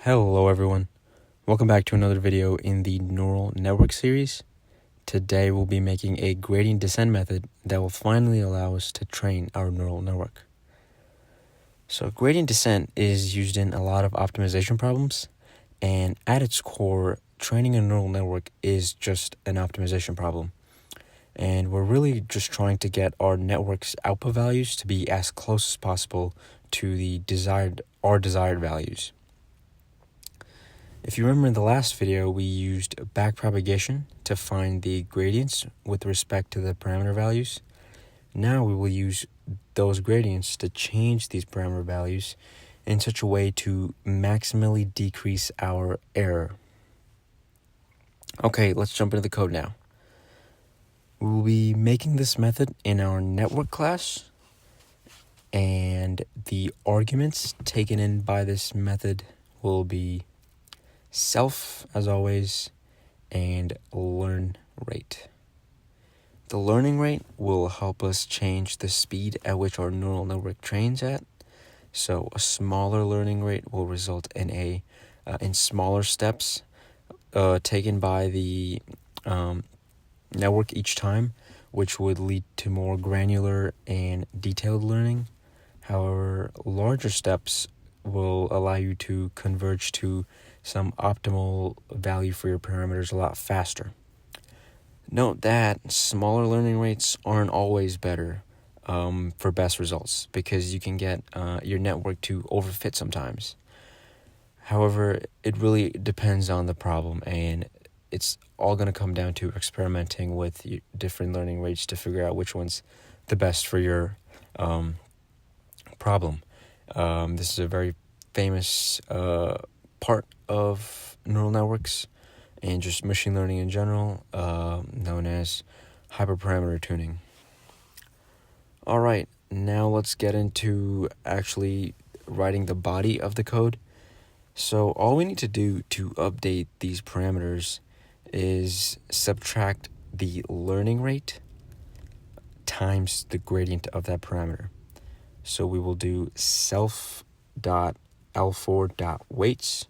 Hello everyone, welcome back to another video in the neural network series. Today we'll be making a gradient descent method that will finally allow us to train our neural network. So gradient descent is used in a lot of optimization problems, and at its core, training a neural network is just an optimization problem. And we're really just trying to get our network's output values to be as close as possible to our desired values. If you remember in the last video, we used backpropagation to find the gradients with respect to the parameter values. Now we will use those gradients to change these parameter values in such a way to maximally decrease our error. Okay, let's jump into the code now. We will be making this method in our network class, and the arguments taken in by this method will be self, as always, and learn rate. The learning rate will help us change the speed at which our neural network trains at. So a smaller learning rate will result in smaller steps taken by the network each time, which would lead to more granular and detailed learning. However, larger steps will allow you to converge to some optimal value for your parameters a lot faster. Note that smaller learning rates aren't always better for best results, because you can get your network to overfit sometimes. However, it really depends on the problem, and it's all going to come down to experimenting with different learning rates to figure out which one's the best for your problem. This is a very famous part of neural networks and just machine learning in general, known as hyperparameter tuning. All right, now let's get into actually writing the body of the code. So all we need to do to update these parameters is subtract the learning rate times the gradient of that parameter. So we will do self.l4.weights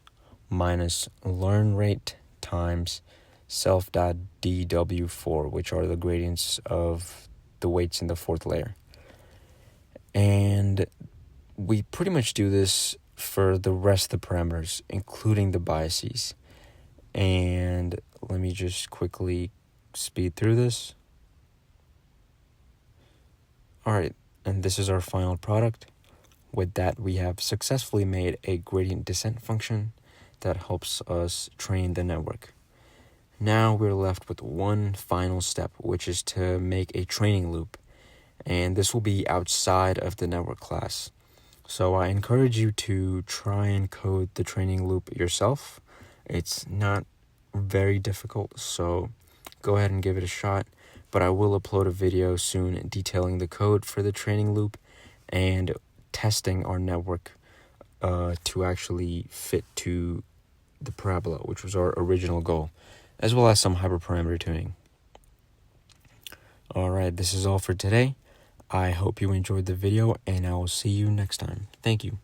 minus learn rate times self.dw4, which are the gradients of the weights in the fourth layer. And we pretty much do this for the rest of the parameters, including the biases. And let me just quickly speed through this. All right, and this is our final product. With that, we have successfully made a gradient descent function that helps us train the network. Now we're left with one final step, which is to make a training loop. And this will be outside of the network class. So I encourage you to try and code the training loop yourself. It's not very difficult, so go ahead and give it a shot. But I will upload a video soon detailing the code for the training loop and testing our network to actually fit to the parabola, which was our original goal, as well as some hyperparameter tuning. All right, this is all for today. I hope you enjoyed the video, and I will see you next time. Thank you.